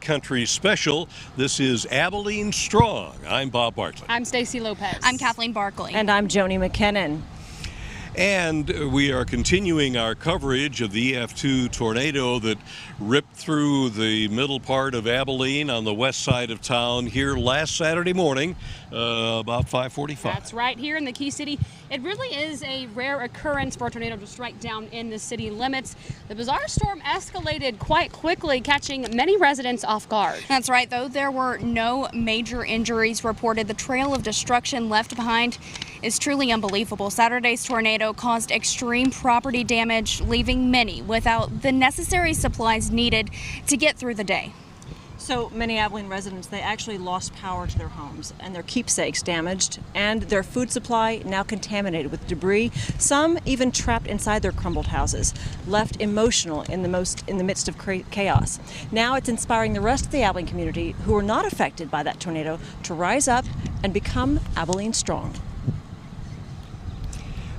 Country special. This is Abilene Strong. I'm Bob Bartlett. I'm Stacy Lopez. I'm Kathleen Barkley. And I'm Joni McKinnon. And we are continuing our coverage of the EF2 tornado that ripped through the middle part of Abilene on the west side of town here last Saturday morning, about 5:45. That's right, here in the Key City. It really is a rare occurrence for a tornado to strike down in the city limits. The bizarre storm escalated quite quickly, catching many residents off guard. That's right, though there were no major injuries reported. The trail of destruction left behind is truly unbelievable. Saturday's tornado caused extreme property damage, leaving many without the necessary supplies needed to get through the day. So many Abilene residents, they actually lost power to their homes and their keepsakes damaged and their food supply now contaminated with debris, some even trapped inside their crumbled houses, left emotional in the midst of chaos. Now it's inspiring the rest of the Abilene community who are not affected by that tornado to rise up and become Abilene Strong.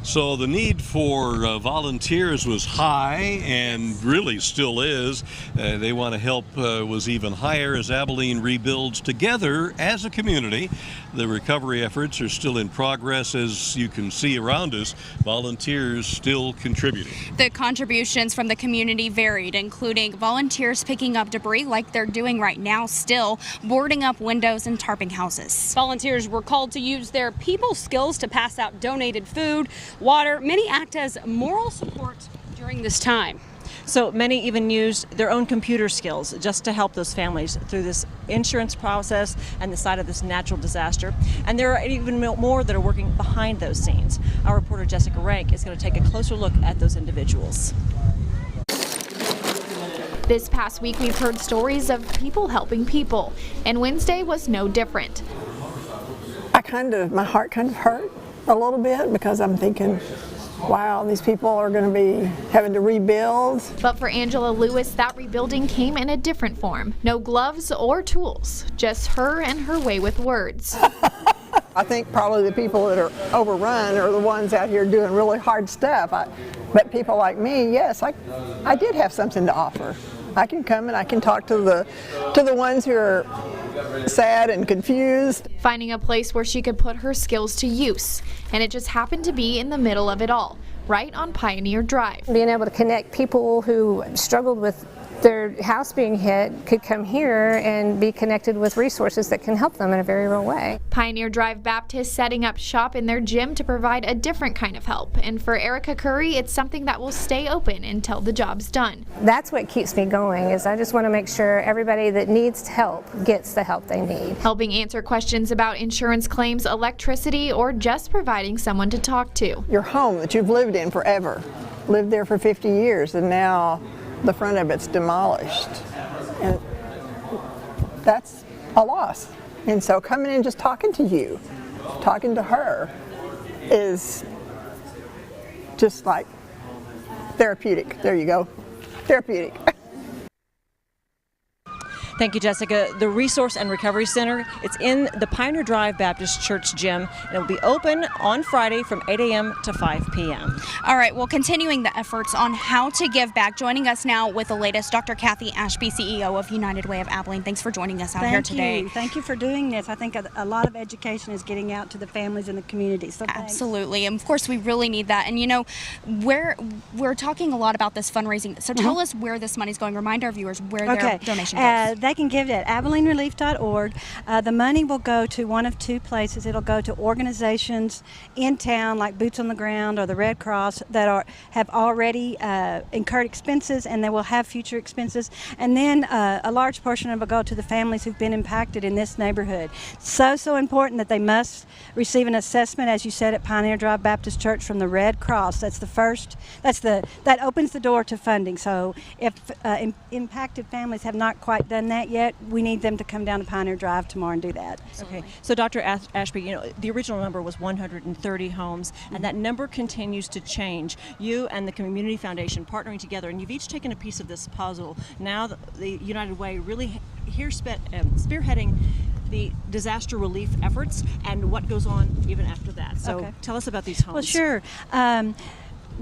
So the need for volunteers was high and really still is. They want to help was even higher as Abilene rebuilds together as a community. The recovery efforts are still in progress, as you can see around us. Volunteers still contributing. The contributions from the community varied, including volunteers picking up debris like they're doing right now still, boarding up windows and tarping houses. Volunteers were called to use their people skills to pass out donated food, water. Many act as moral support during this time. So many even used their own computer skills just to help those families through this insurance process and the side of this natural disaster. And there are even more that are working behind those scenes. Our reporter Jessica Rank is going to take a closer look at those individuals. This past week, we've heard stories of people helping people, and Wednesday was no different. My heart kind of hurt a little bit because I'm thinking, wow, these people are going to be having to rebuild. But for Angela Lewis, that rebuilding came in a different form. No gloves or tools, just her and her way with words. I think probably the people that are overrun are the ones out here doing really hard stuff. But people like me, yes, I did have something to offer. I can come and I can talk to the ones who are sad and confused. Finding a place where she could put her skills to use, and it just happened to be in the middle of it all, right on Pioneer Drive. Being able to connect people who struggled with their house being hit could come here and be connected with resources that can help them in a very real way. Pioneer Drive Baptist setting up shop in their gym to provide a different kind of help. And for Erica Curry, it's something that will stay open until the job's done. That's what keeps me going, is I just want to make sure everybody that needs help gets the help they need. Helping answer questions about insurance claims, electricity, or just providing someone to talk to. Your home that you've lived in forever, lived there for 50 years, and now the front of it's demolished, and that's a loss. And so coming in, just talking to you, talking to her, is just like therapeutic. There you go, therapeutic. Thank you, Jessica. The Resource and Recovery Center, it's in the Pioneer Drive Baptist Church gym, and it will be open on Friday from 8 a.m. to 5 p.m. All right, well, continuing the efforts on how to give back, joining us now with the latest, Dr. Kathy Ashby, CEO of United Way of Abilene. Thanks for joining us out here today. Thank you for doing this. I think a lot of education is getting out to the families in the community. So thanks. Absolutely, and of course we really need that. And you know, we're talking a lot about this fundraising. So tell us where this money's going. Remind our viewers where their donation goes. They can give it at AbileneRelief.org. The money will go to one of two places. It'll go to organizations in town like Boots on the Ground or the Red Cross that have already incurred expenses, and they will have future expenses. And then a large portion of it will go to the families who've been impacted in this neighborhood. So important that they must receive an assessment, as you said, at Pioneer Drive Baptist Church from the Red Cross. That's the first. That opens the door to funding. So if impacted families have not quite done that yet, we need them to come down to Pioneer Drive tomorrow and do that. Okay, so Dr. Ashby, you know, the original number was 130 homes, and that number continues to change. You and the Community Foundation partnering together, and you've each taken a piece of this puzzle. Now the United Way really here spearheading the disaster relief efforts and what goes on even after that. So tell us about these homes. Well, sure.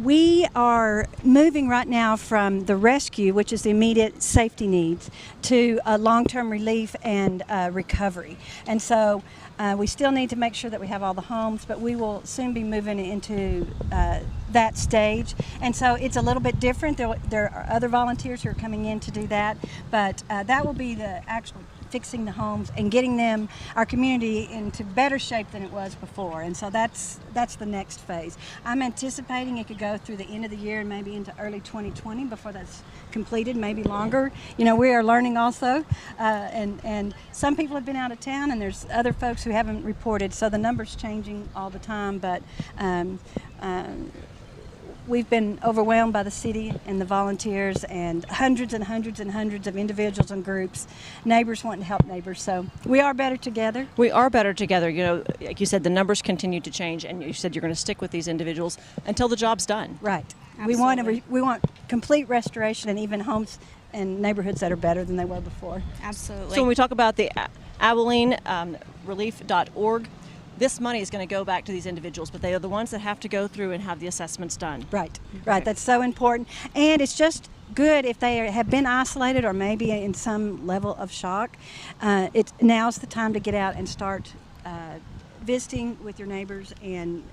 We are moving right now from the rescue, which is the immediate safety needs, to long-term relief and recovery. And so we still need to make sure that we have all the homes, but we will soon be moving into that stage. And so it's a little bit different. There are other volunteers who are coming in to do that, but that will be the actual fixing the homes and getting them, our community, into better shape than it was before. And so that's the next phase. I'm anticipating it could go through the end of the year and maybe into early 2020 before that's completed, maybe longer. You know, we are learning also, and some people have been out of town, and there's other folks who haven't reported, so the number's changing all the time, but we've been overwhelmed by the city and the volunteers and hundreds and hundreds and hundreds of individuals and groups, neighbors wanting to help neighbors. So we are better together. We are better together. You know, like you said, the numbers continue to change, and you said you're going to stick with these individuals until the job's done. Right. Absolutely. We want complete restoration and even homes and neighborhoods that are better than they were before. Absolutely. So when we talk about the Abilene relief.org, this money is going to go back to these individuals, but they are the ones that have to go through and have the assessments done. Right. That's so important. And it's just good if they have been isolated or maybe in some level of shock. Now's the time to get out and start visiting with your neighbors, and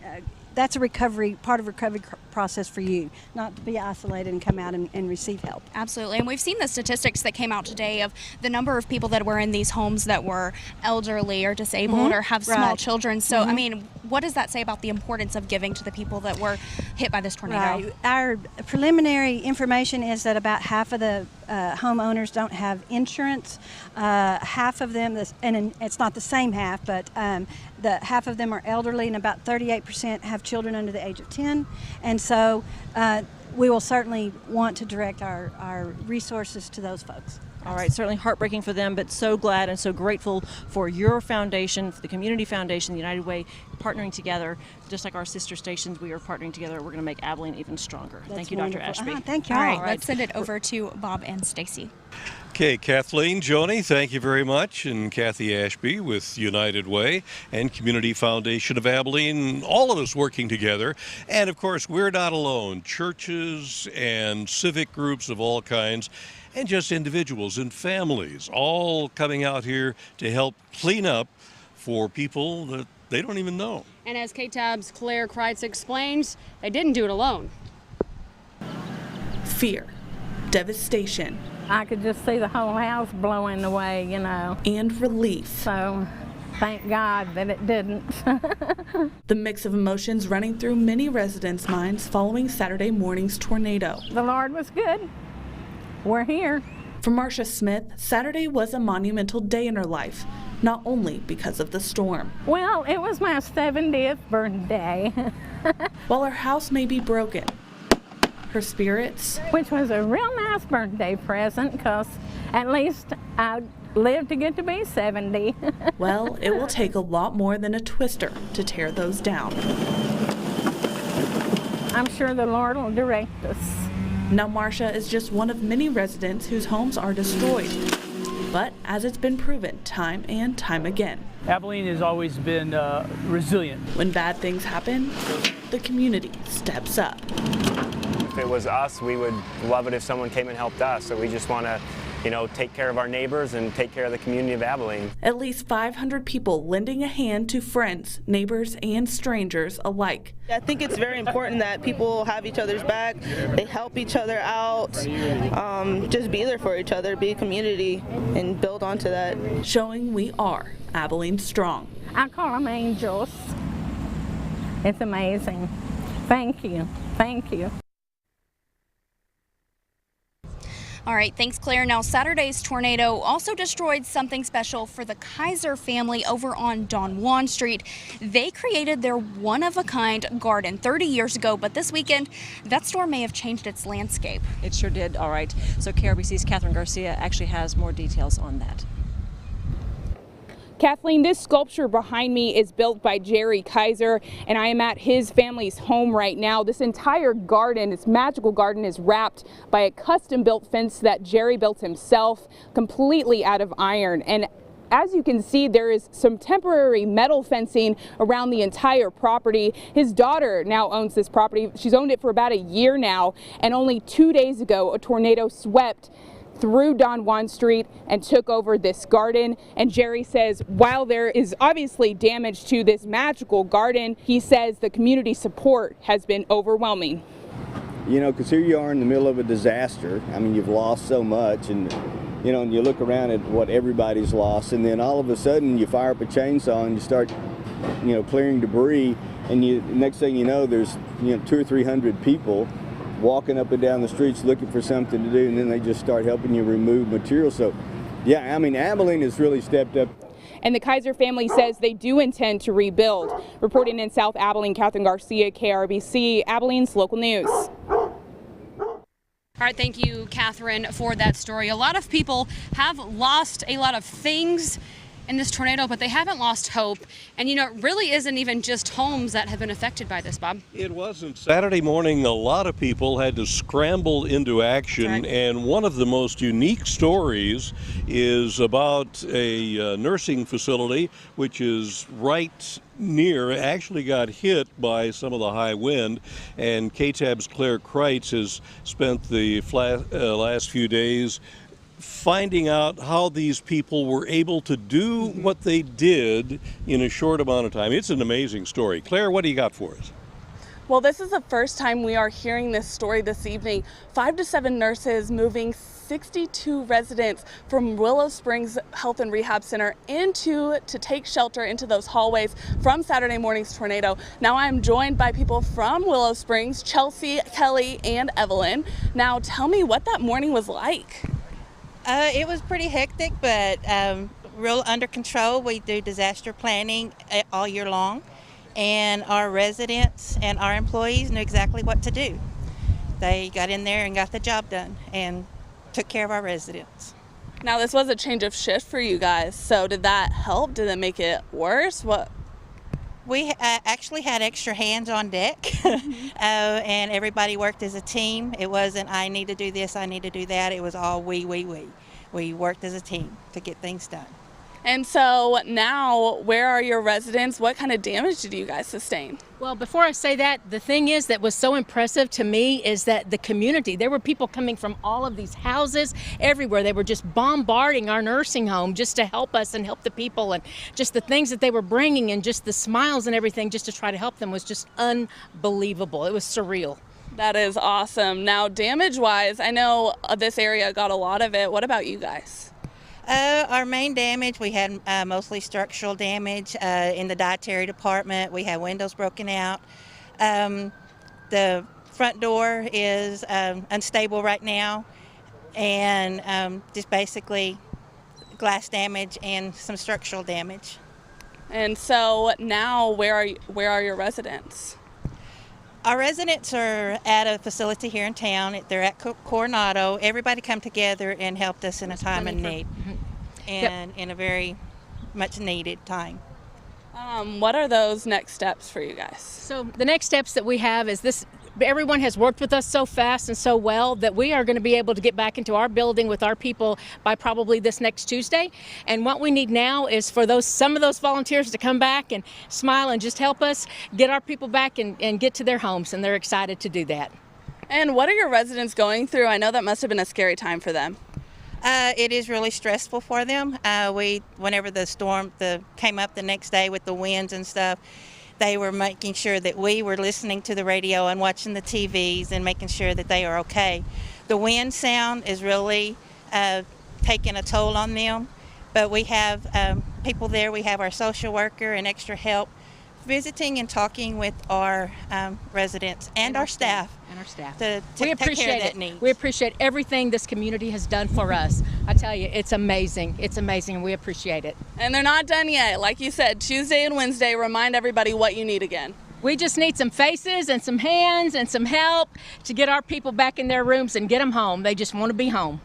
that's a part of recovery process for you, not to be isolated and come out and receive help. Absolutely. And we've seen the statistics that came out today of the number of people that were in these homes that were elderly or disabled or have small children. So, I mean, what does that say about the importance of giving to the people that were hit by this tornado? Right. Our preliminary information is that about half of the homeowners don't have insurance. Half of them, and it's not the same half, but the half of them are elderly, and about 38% have children under the age of 10. And so we will certainly want to direct our resources to those folks. All right, certainly heartbreaking for them, but so glad and so grateful for your foundation, for the Community Foundation, the United Way, partnering together. Just like our sister stations, we are partnering together. We're going to make Abilene even stronger. Thank you, Dr. Ashby. Thank you. All right, let's send it over to Bob and Stacy. Okay, Kathleen, Joni, thank you very much. And Kathy Ashby with United Way and Community Foundation of Abilene, all of us working together. And of course, we're not alone. Churches and civic groups of all kinds, and just individuals and families, all coming out here to help clean up for people that they don't even know. And as KTAB's Claire Kreitz explains, they didn't do it alone. Fear, devastation, I could just see the whole house blowing away, you know. and relief. So thank God that it didn't. The mix of emotions running through many residents' minds following Saturday morning's tornado. The Lord was good. We're here. For Marcia Smith, Saturday was a monumental day in her life, not only because of the storm. Well, it was my 70th birthday, While her house may be broken, her spirits, which was a real nice birthday present because at least I lived to get to be 70. well, it will take a lot more than a twister to tear those down. I'm sure the Lord will direct us. Now, Marcia is just one of many residents whose homes are destroyed. But as it's been proven time and time again, Abilene has always been resilient. when bad things happen, the community steps up. If it was us, we would love it if someone came and helped us. So we just want to, take care of our neighbors and take care of the community of Abilene. At least 500 people lending a hand to friends, neighbors, and strangers alike. I think it's very important that people have each other's back, they help each other out, just be there for each other, be a community, and build onto that. Showing we are Abilene strong. I call them angels. It's amazing. Thank you. Thank you. All right, thanks, Claire. Now, Saturday's tornado also destroyed something special for the Kaiser family over on Don Juan Street. They created their one-of-a-kind garden 30 years ago, but this weekend, that storm may have changed its landscape. It sure did. All right. So KRBC's Catherine Garcia actually has more details on that. Kathleen, this sculpture behind me is built by Jerry Kaiser, and I am at his family's home right now. This entire garden, this magical garden, is wrapped by a custom-built fence that Jerry built himself, completely out of iron. And as you can see, there is some temporary metal fencing around the entire property. His daughter now owns this property. She's owned it for about a year now, and only 2 days ago, a tornado swept through Don Juan Street and took over this garden. And Jerry says while there is obviously damage to this magical garden, he says the community support has been overwhelming. You know, because here you are in the middle of a disaster. I mean, you've lost so much, and you know, and you look around at what everybody's lost, and then all of a sudden you fire up a chainsaw and you start, you know, clearing debris, and next thing you know, there's 200 or 300 people walking up and down the streets looking for something to do, and then they just start helping you remove material. So, yeah, I mean, Abilene has really stepped up. And the Kaiser family says they do intend to rebuild. Reporting in South Abilene, Catherine Garcia, KRBC, Abilene's local news. All right, thank you, Catherine, for that story. A lot of people have lost a lot of things in this tornado, but they haven't lost hope. And you know, it really isn't even just homes that have been affected by this, Bob. It wasn't. Saturday morning, a lot of people had to scramble into action. Right. And one of the most unique stories is about a nursing facility, which is right near, actually got hit by some of the high wind. And KTAB's Claire Kreitz has spent the last few days finding out how these people were able to do what they did in a short amount of time. It's an amazing story. Claire, what do you got for us? Well, this is the first time we are hearing this story this evening. 5 to 7 nurses moving 62 residents from Willow Springs Health and Rehab Center to take shelter into those hallways from Saturday morning's tornado. Now I'm joined by people from Willow Springs, Chelsea, Kelly, and Evelyn. Now tell me what that morning was like. It was pretty hectic, but real under control. We do disaster planning all year long, and our residents and our employees knew exactly what to do. They got in there and got the job done and took care of our residents. Now this was a change of shift for you guys, so did that help? Did it make it worse? What? We actually had extra hands on deck, and everybody worked as a team. It wasn't, I need to do this, I need to do that. It was all we. We worked as a team to get things done. And so now, where are your residents? What kind of damage did you guys sustain? Well, before I say that, the thing is that was so impressive to me is that the community, there were people coming from all of these houses everywhere. They were just bombarding our nursing home just to help us and help the people, and just the things that they were bringing and just the smiles and everything just to try to help them was just unbelievable. It was surreal. That is awesome. Now, damage-wise, I know this area got a lot of it. What about you guys? Our main damage, we had mostly structural damage in the dietary department. We had windows broken out. The front door is unstable right now, and just basically glass damage and some structural damage. And so now, where are your residents? Our residents are at a facility here in town. They're at Coronado. Everybody come together and helped us in a time of need, and in a very much needed time. What are those next steps for you guys? So the next steps that we have is this. Everyone has worked with us so fast and so well that we are going to be able to get back into our building with our people by probably this next Tuesday. And what we need now is for some of those volunteers to come back and smile and just help us get our people back and get to their homes, and they're excited to do that. And what are your residents going through? I know that must have been a scary time for them. It is really stressful for them. Whenever the storm came up the next day with the winds and stuff, they were making sure that we were listening to the radio and watching the TVs and making sure that they are okay. The wind sound is really taking a toll on them, but we have people there. We have our social worker and extra help visiting and talking with our residents and our staff. To we take care of that it. need. We appreciate everything this community has done for us. I tell you, it's amazing. It's amazing, and we appreciate it. And they're not done yet. Like you said, Tuesday and Wednesday, remind everybody what you need again. We just need some faces and some hands and some help to get our people back in their rooms and get them home. They just want to be home.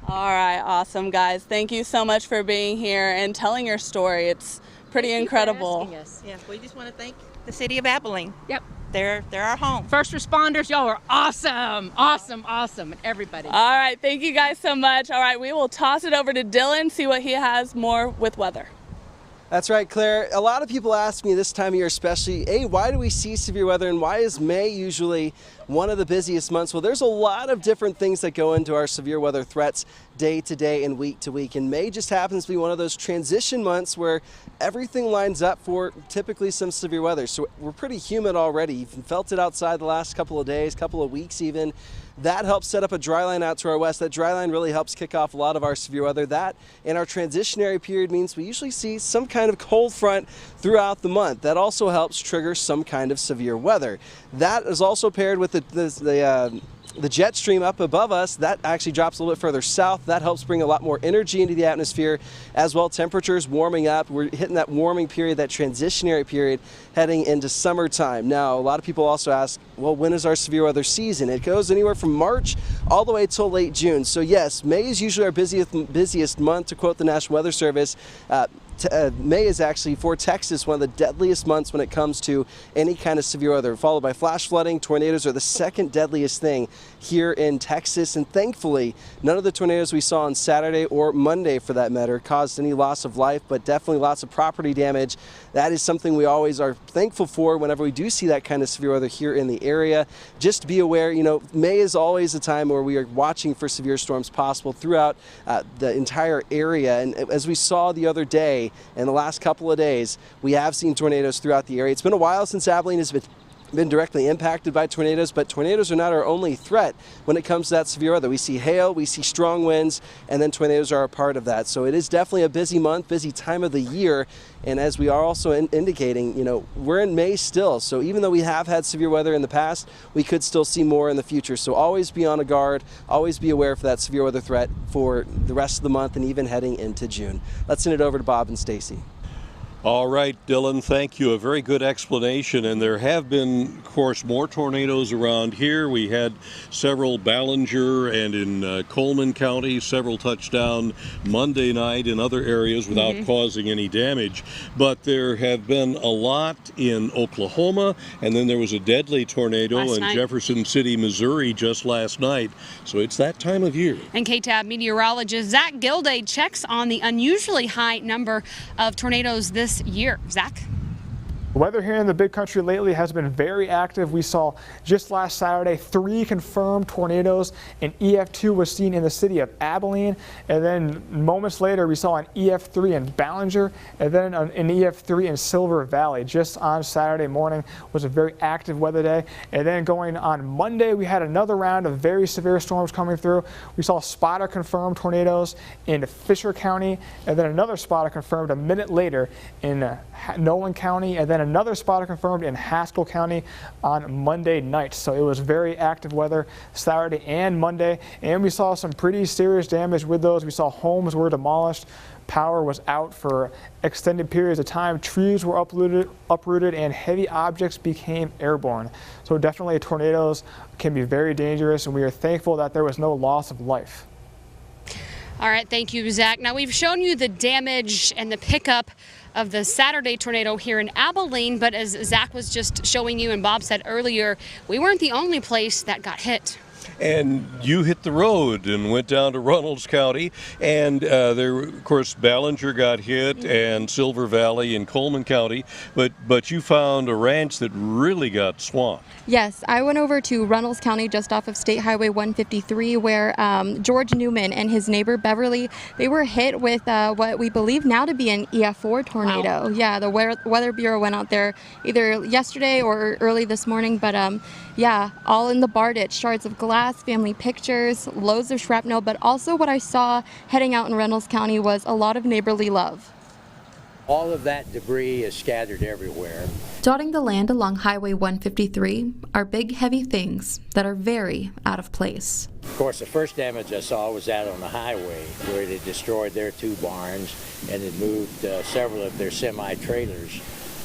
All right, awesome, guys. Thank you so much for being here and telling your story. It's pretty incredible. Yeah, we just want to thank the city of Abilene. Yep. they're our home. First responders, y'all are awesome, and everybody. All right, thank you guys so much. All right, we will toss it over to Dylan, see what he has more with weather. That's right, Claire. A lot of people ask me this time of year especially, hey, why do we see severe weather and why is May usually one of the busiest months? Well, there's a lot of different things that go into our severe weather threats day to day and week to week. And May just happens to be one of those transition months where everything lines up for typically some severe weather. So we're pretty humid already. You've felt it outside the last couple of days, couple of weeks even. That helps set up a dry line out to our west. That dry line really helps kick off a lot of our severe weather. That in our transitionary period means we usually see some kind of cold front throughout the month. That also helps trigger some kind of severe weather. That is also paired with the jet stream up above us. That actually drops a little bit further south. That helps bring a lot more energy into the atmosphere as well. Temperatures warming up. We're hitting that warming period, that transitionary period heading into summertime. Now, a lot of people also ask, well, when is our severe weather season? It goes anywhere from March all the way till late June. So yes, May is usually our busiest month, to quote the National Weather Service. May is actually, for Texas, one of the deadliest months when it comes to any kind of severe weather, followed by flash flooding. Tornadoes are the second deadliest thing here in Texas, and thankfully none of the tornadoes we saw on Saturday or Monday for that matter caused any loss of life, but definitely lots of property damage. That is something we always are thankful for whenever we do see that kind of severe weather here in the area. Just be aware, May is always a time where we are watching for severe storms possible throughout the entire area, and as we saw the other day, in the last couple of days, we have seen tornadoes throughout the area. It's been a while since Abilene has been directly impacted by tornadoes, but tornadoes are not our only threat when it comes to that severe weather. We see hail, we see strong winds, and then tornadoes are a part of that. So it is definitely a busy month, busy time of the year. And as we are also indicating, we're in May still. So even though we have had severe weather in the past, we could still see more in the future. So always be on guard, always be aware for that severe weather threat for the rest of the month and even heading into June. Let's send it over to Bob and Stacy. All right, Dylan, thank you. A very good explanation. And there have been, of course, more tornadoes around here. We had several Ballinger and in Coleman County, several touchdown Monday night in other areas without causing any damage. But there have been a lot in Oklahoma, and then there was a deadly tornado in Jefferson City, Missouri just last night. So it's that time of year. And KTAB meteorologist Zach Gilday checks on the unusually high number of tornadoes this year. Zach? The weather here in the big country lately has been very active. We saw just last Saturday 3 confirmed tornadoes. An EF2 was seen in the city of Abilene, and then moments later we saw an EF3 in Ballinger, and then an EF3 in Silver Valley. Just on Saturday morning was a very active weather day, and then going on Monday we had another round of very severe storms coming through. We saw spotter confirmed tornadoes in Fisher County, and then another spotter confirmed a minute later in Nolan County, and then another spotter confirmed in Haskell County on Monday night. So it was very active weather Saturday and Monday, and we saw some pretty serious damage with those. We saw homes were demolished, power was out for extended periods of time, trees were uprooted, and heavy objects became airborne. So definitely tornadoes can be very dangerous, and we are thankful that there was no loss of life. All right, thank you, Zach. Now we've shown you the damage and the pickup of the Saturday tornado here in Abilene, but as Zach was just showing you and Bob said earlier, we weren't the only place that got hit. And you hit the road and went down to Runnels County, and there, of course, Ballinger got hit and Silver Valley and Coleman County, but you found a ranch that really got swamped. Yes, I went over to Runnels County just off of State Highway 153 where George Newman and his neighbor Beverly, they were hit with what we believe now to be an EF4 tornado. Wow. Yeah, the Weather Bureau went out there either yesterday or early this morning, but yeah, all in the bar ditch, shards of glass, family pictures, loads of shrapnel, but also what I saw heading out in Reynolds County was a lot of neighborly love. All of that debris is scattered everywhere. Dotting the land along Highway 153 are big, heavy things that are very out of place. Of course, the first damage I saw was out on the highway, where they destroyed their 2 barns and it moved several of their semi-trailers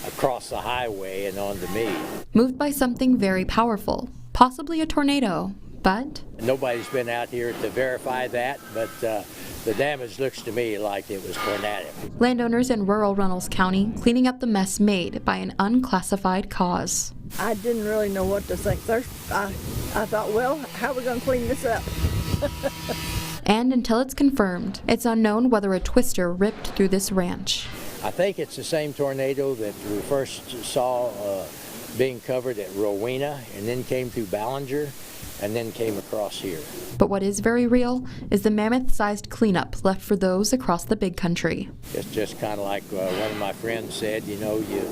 across the highway and onto me. Moved by something very powerful, possibly a tornado, But Nobody's been out here to verify that, but the damage looks to me like it was tornadic. landowners in rural Runnels County cleaning up the mess made by an unclassified cause. I didn't really know what to think. I thought, well, how are we going to clean this up? And until it's confirmed, it's unknown whether a twister ripped through this ranch. I think it's the same tornado that we first saw being covered at Rowena, and then came through Ballinger, and then came across here. But what is very real is the mammoth-sized cleanup left for those across the big country. It's just kind of like one of my friends said, you know, you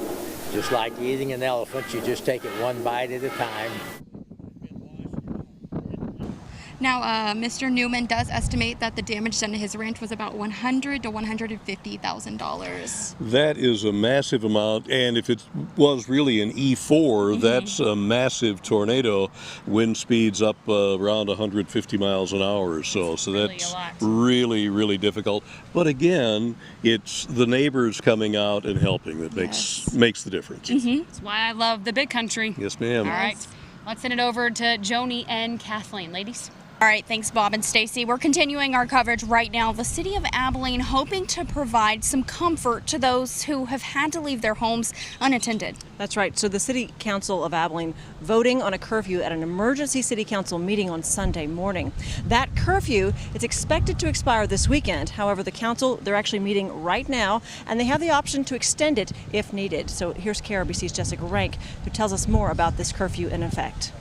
just like eating an elephant, you just take it one bite at a time. Now, Mr. Newman does estimate that the damage done to his ranch was about $100,000 to $150,000. That is a massive amount, and if it was really an E4, that's a massive tornado. Wind speeds up around 150 miles an hour or so, so that's really, really difficult. But again, it's the neighbors coming out and helping that makes the difference. That's why I love the big country. Yes, ma'am. All right, let's send it over to Joni and Kathleen. Ladies. All right, thanks, Bob and Stacy. We're continuing our coverage right now. The city of Abilene hoping to provide some comfort to those who have had to leave their homes unattended. That's right. So the City Council of Abilene voting on a curfew at an emergency City Council meeting on Sunday morning. That curfew is expected to expire this weekend. However, the council, they're actually meeting right now, and they have the option to extend it if needed. So here's KRBC's Jessica Rank, who tells us more about this curfew in effect.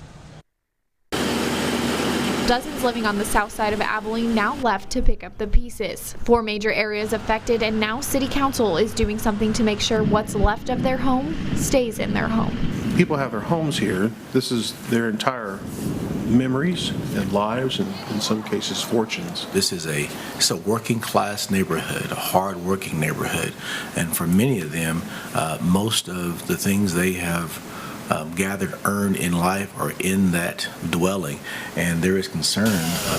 Dozens living on the south side of Abilene now left to pick up the pieces. 4 major areas affected, and now City Council is doing something to make sure what's left of their home stays in their home. People have their homes here. This is their entire memories and lives, and in some cases fortunes. This is it's a working class neighborhood, a hard working neighborhood, and for many of them, most of the things they have gathered, earned in life are in that dwelling, and there is concern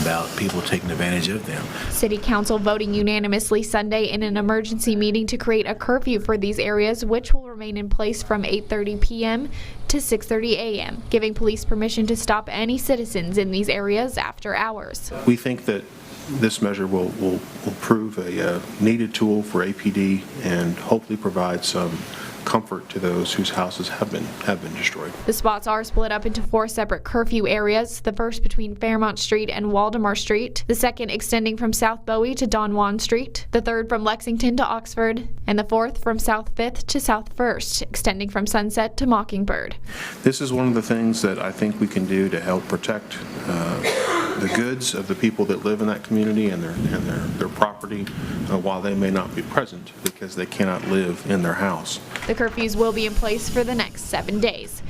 about people taking advantage of them. City Council voting unanimously Sunday in an emergency meeting to create a curfew for these areas, which will remain in place from 8:30 p.m. to 6:30 a.m., giving police permission to stop any citizens in these areas after hours. We think that this measure will prove a needed tool for APD and hopefully provide some comfort to those whose houses have been destroyed. The spots are split up into 4 separate curfew areas, the first between Fairmont Street and Waldemar Street, the second extending from South Bowie to Don Juan Street, the third from Lexington to Oxford, and the fourth from South 5th to South 1st, extending from Sunset to Mockingbird. This is one of the things that I think we can do to help protect the goods of the people that live in that community and their property while they may not be present because they cannot live in their house. The curfews will be in place for the next 7 days.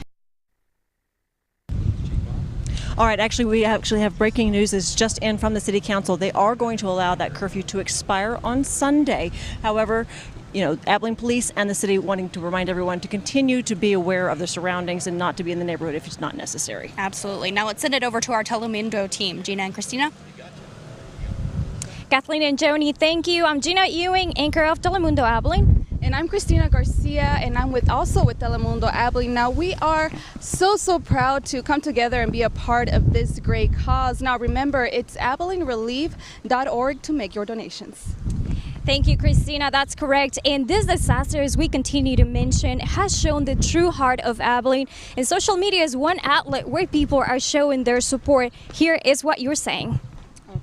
All right, we actually have breaking news that's just in from the City Council. They are going to allow that curfew to expire on Sunday. However, you know, Abilene Police and the city wanting to remind everyone to continue to be aware of the surroundings and not to be in the neighborhood if it's not necessary. Absolutely. Now let's send it over to our Telemundo team. Gina and Christina. Kathleen and Joni, thank you. I'm Gina Ewing, anchor of Telemundo Abilene. And I'm Christina Garcia, and I'm also with Telemundo Abilene. Now, we are so proud to come together and be a part of this great cause. Now, remember, it's AbileneRelief.org to make your donations. Thank you, Christina. That's correct. And this disaster, as we continue to mention, has shown the true heart of Abilene. And social media is one outlet where people are showing their support. Here is what you're saying.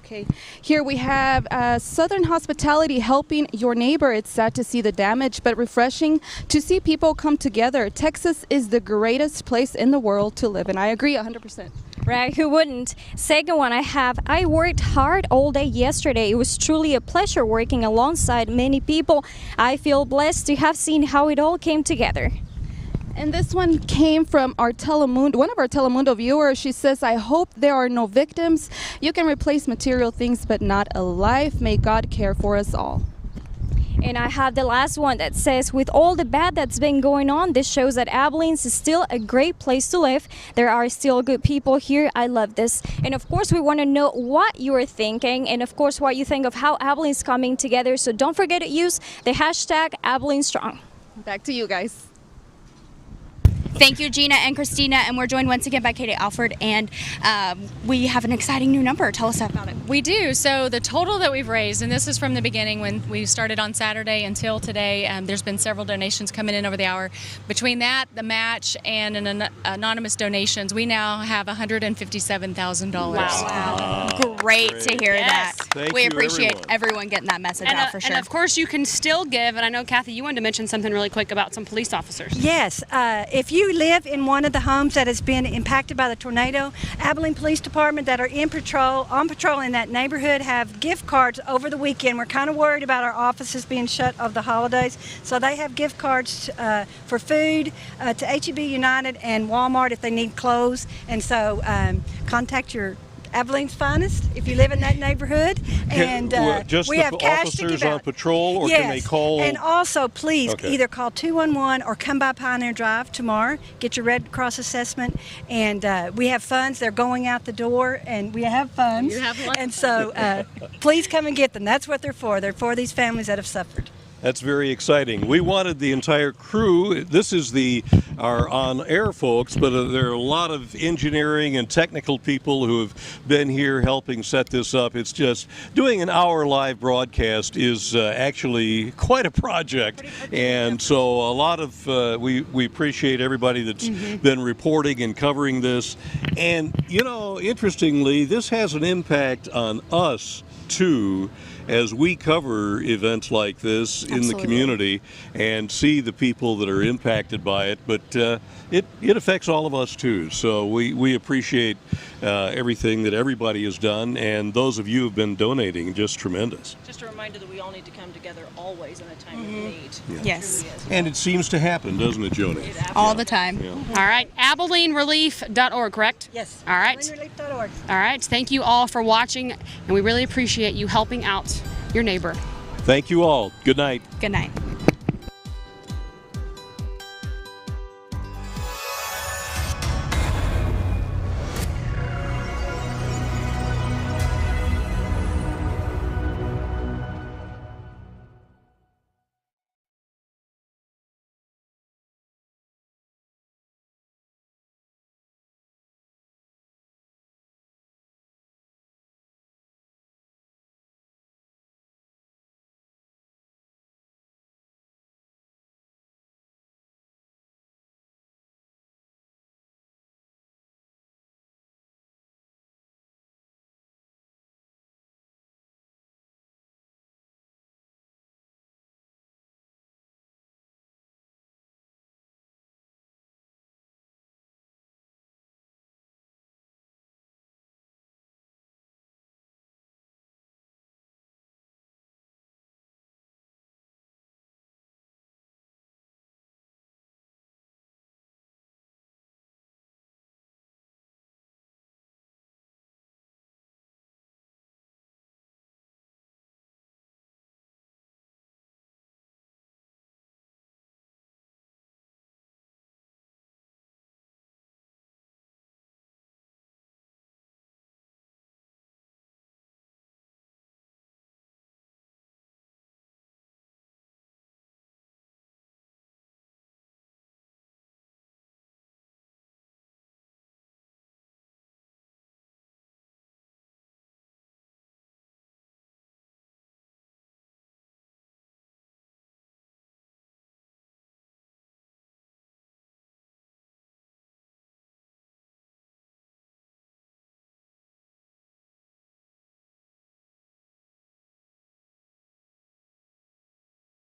Okay, here we have Southern Hospitality helping your neighbor. It's sad to see the damage, but refreshing to see people come together. Texas is the greatest place in the world to live, and I agree 100%. Right, who wouldn't? Second one I worked hard all day yesterday. It was truly a pleasure working alongside many people. I feel blessed to have seen how it all came together. And this one came from one of our Telemundo viewers. She says, I hope there are no victims. You can replace material things, but not a life. May God care for us all. And I have the last one that says, with all the bad that's been going on, this shows that Abilene is still a great place to live. There are still good people here. I love this. And of course, we want to know what you're thinking and of course, what you think of how Abilene is coming together. So don't forget to use the hashtag Abilene Strong. Back to you guys. Thank you, Gina and Christina. And we're joined once again by Katie Alford, and we have an exciting new number. Tell us about it. We do. So the total that we've raised, and this is from the beginning when we started on Saturday until today, there's been several donations coming in over the hour. Between that, the match, and an anonymous donations, we now have $157,000. Wow. Great to hear that. Thank we you, appreciate everyone getting that message out for sure. And of course, you can still give. And I know, Kathy, you wanted to mention something really quick about some police officers. Yes. If you live in one of the homes that has been impacted by the tornado, Abilene Police Department that are on patrol in that neighborhood have gift cards over the weekend. We're kind of worried about our offices being shut of the holidays, so they have gift cards for food to HEB United and Walmart if they need clothes. And so contact your Abilene's Finest if you live in that neighborhood. And just we the have cash to officers give on out. patrol, or Yes. can they call? And also, please Okay. either call 211 or come by Pioneer Drive tomorrow. Get your Red Cross assessment, and we have funds. They're going out the door, and we have funds. You have lots and of so, please come and get them. That's what they're for. They're for these families that have suffered. That's very exciting. We wanted the entire crew. This is our on-air folks, but there are a lot of engineering and technical people who have been here helping set this up. It's just doing an hour live broadcast is actually quite a project, and so a lot of we appreciate everybody that's been reporting and covering this. And you know, interestingly, this has an impact on us too, as we cover events like this in the community and see the people that are impacted by it. But it affects all of us too. So we appreciate everything that everybody has done, and those of you who have been donating, just tremendous. Just a reminder that we all need to come together always in a time of need. Yeah. Yes. And it seems to happen, doesn't it, Joni? All the time. Yeah. All right, AbileneRelief.org, correct? Yes. All right. AbileneRelief.org. All right. Thank you all for watching, and we really appreciate you helping out your neighbor. Thank you all. Good night. Good night.